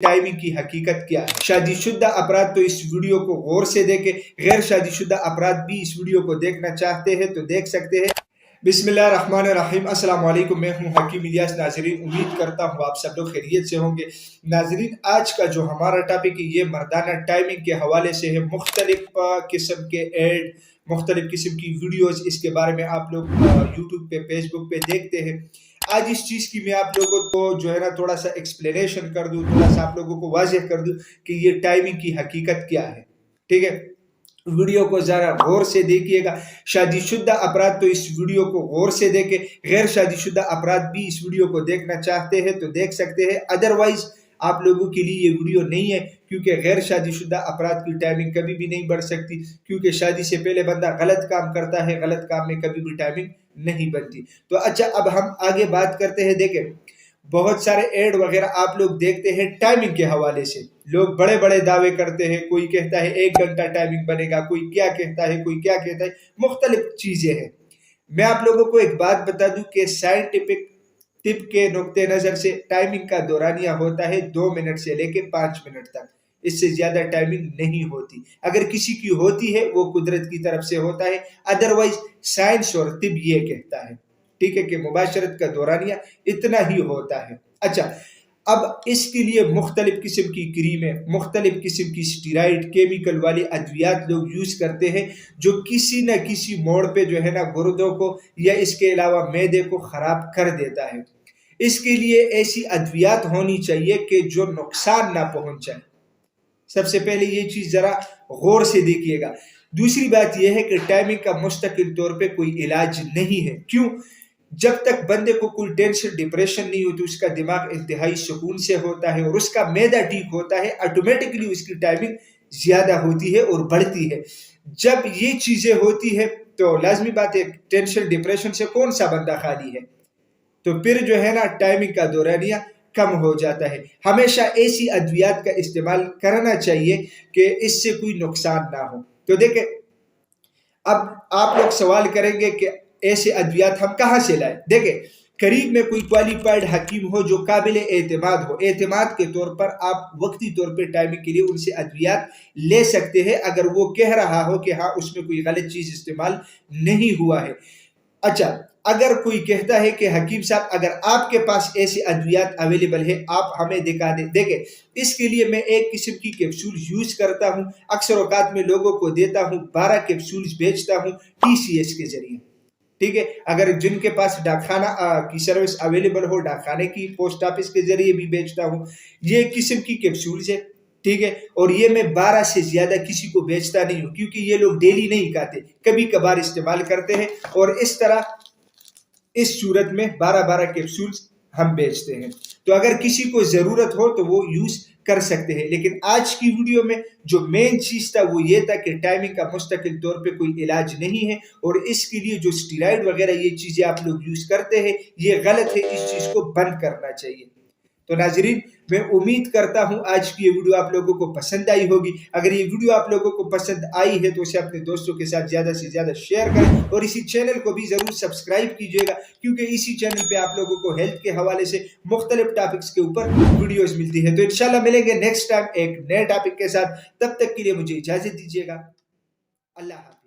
Timing کی حقیقت کیا ہے۔ شادی شدہ افراد تو اس ویڈیو کو غور سے دیکھیں، غیر شادی شدہ افراد بھی اس ویڈیو کو دیکھنا چاہتے ہیں تو دیکھ سکتے ہیں۔ بسم اللہ الرحمن الرحیم، السلام علیکم، میں ہوں حکیم الیاس۔ ناظرین، امید کرتا ہوں آپ سب لوگ خیریت سے ہوں گے۔ ناظرین، آج کا جو ہمارا ٹاپک ہے یہ مردانہ ٹائمنگ کے حوالے سے ہے۔ مختلف قسم کے ایڈ، مختلف قسم کی ویڈیوز اس کے بارے میں آپ لوگ یوٹیوب پہ، فیس بک پہ دیکھتے ہیں۔ آج اس چیز کی میں آپ لوگوں کو جو ہے نا تھوڑا سا ایکسپلینیشن کر دوں، تھوڑا سا آپ لوگوں کو واضح کر دوں کہ یہ ٹائمنگ کی حقیقت کیا ہے، ٹھیک ہے۔ ویڈیو کو ذرا غور سے دیکھیے گا۔ شادی شدہ افراد تو اس ویڈیو کو غور سے دیکھیں، غیر شادی شدہ افراد بھی اس ویڈیو کو دیکھنا چاہتے ہیں تو دیکھ سکتے ہیں۔ ادروائز آپ لوگوں کے لیے یہ ویڈیو نہیں ہے، کیونکہ غیر شادی شدہ افراد کی ٹائمنگ کبھی بھی نہیں بڑھ سکتی، کیونکہ شادی سے پہلے بندہ غلط کام کرتا ہے، غلط کام میں کبھی بھی ٹائمنگ نہیں بنتی۔ تو اچھا، اب ہم آگے بات کرتے ہیں۔ دیکھیں، بہت سارے ایڈ وغیرہ آپ لوگ دیکھتے ہیں ٹائمنگ کے حوالے سے، لوگ بڑے بڑے دعوے کرتے ہیں، کوئی کہتا ہے 1 گھنٹہ ٹائمنگ بنے گا، کوئی کیا کہتا ہے، کوئی کیا کہتا ہے، مختلف چیزیں ہیں۔ میں آپ لوگوں کو ایک بات بتا دوں کہ سائنٹیفک طب کے نقطہ نظر سے ٹائمنگ کا دورانیہ ہوتا ہے 2 منٹ سے لے کے 5 منٹ تک، اس سے زیادہ ٹائمنگ نہیں ہوتی۔ اگر کسی کی ہوتی ہے وہ قدرت کی طرف سے ہوتا ہے، ادروائز سائنس اور طب یہ کہتا ہے، ٹھیک ہے، کہ مباشرت کا دورانیہ اتنا ہی ہوتا ہے۔ اچھا، اب اس کے لیے مختلف قسم کی کریمیں، مختلف قسم کی اسٹیرائڈ، کیمیکل والی ادویات لوگ یوز کرتے ہیں، جو کسی نہ کسی موڑ پہ جو ہے نا گردوں کو یا اس کے علاوہ معدے کو خراب کر دیتا ہے۔ اس کے لیے ایسی ادویات ہونی چاہیے کہ جو نقصان نہ پہنچائے۔ سب سے پہلے یہ چیز ذرا غور سے دیکھیے گا۔ دوسری بات یہ ہے کہ ٹائمنگ کا مستقل طور پہ کوئی علاج نہیں ہے۔ کیوں؟ جب تک بندے کو کوئی ٹینشن، ڈپریشن نہیں ہوتی، اس کا دماغ انتہائی سکون سے ہوتا ہے اور اس کا معدہ ٹھیک ہوتا ہے، آٹومیٹکلی اس کی ٹائمنگ زیادہ ہوتی ہے اور بڑھتی ہے۔ جب یہ چیزیں ہوتی ہے تو لازمی بات ہے، ٹینشن ڈپریشن سے کون سا بندہ خالی ہے؟ تو پھر جو ہے نا ٹائمنگ کا دورانیہ کم ہو جاتا ہے۔ ہمیشہ ایسی ادویات کا استعمال کرنا چاہیے کہ اس سے کوئی نقصان نہ ہو۔ تو دیکھیں، اب آپ لوگ سوال کریں گے کہ ایسے ادویات ہم کہاں سے لائیں؟ دیکھیں، قریب میں کوئی کوالیفائڈ حکیم ہو جو قابل اعتماد ہو، اعتماد کے طور پر آپ وقتی طور پہ ٹائمنگ کے لیے ان سے ادویات لے سکتے ہیں، اگر وہ کہہ رہا ہو کہ ہاں اس میں کوئی غلط چیز استعمال نہیں ہوا ہے۔ اچھا، اگر کوئی کہتا ہے کہ حکیم صاحب اگر آپ کے پاس ایسی ادویات اویلیبل ہے آپ ہمیں دکھا دیں، دیکھیں اس کے لیے میں ایک قسم کی کیپسول یوز کرتا ہوں، اکثر اوقات میں لوگوں کو دیتا ہوں، 12 کیپسولز بیچتا ہوں TCS کے ذریعے، ٹھیک ہے۔ اگر جن کے پاس ڈاک خانہ کی سروس اویلیبل ہو، ڈاک خانے کی پوسٹ آفس کے ذریعے بھی بیچتا ہوں۔ یہ قسم کی کیپسولز ہے، ٹھیک ہے، اور یہ میں 12 سے زیادہ کسی کو بیچتا نہیں ہوں، کیونکہ یہ لوگ ڈیلی نہیں کھاتے، کبھی کبھار استعمال کرتے ہیں، اور اس طرح اس صورت میں 12 کیپسولز ہم بیچتے ہیں۔ تو اگر کسی کو ضرورت ہو تو وہ یوز کر سکتے ہیں۔ لیکن آج کی ویڈیو میں جو مین چیز تھا وہ یہ تھا کہ ٹائمنگ کا مستقل طور پہ کوئی علاج نہیں ہے، اور اس کے لیے جو اسٹیرائڈ وغیرہ یہ چیزیں آپ لوگ یوز کرتے ہیں یہ غلط ہے، اس چیز کو بند کرنا چاہیے۔ تو ناظرین، میں امید کرتا ہوں آج کی یہ ویڈیو آپ لوگوں کو پسند آئی ہوگی۔ اگر یہ ویڈیو آپ لوگوں کو پسند آئی ہے تو اسے اپنے دوستوں کے ساتھ زیادہ سے زیادہ شیئر کریں، اور اسی چینل کو بھی ضرور سبسکرائب کیجئے گا، کیونکہ اسی چینل پہ آپ لوگوں کو ہیلتھ کے حوالے سے مختلف ٹاپکس کے اوپر ویڈیوز ملتی ہے۔ تو انشاءاللہ ملیں گے نیکسٹ ٹائم ایک نئے ٹاپک کے ساتھ، تب تک کے لیے مجھے اجازت دیجئے گا۔ اللہ حافظ۔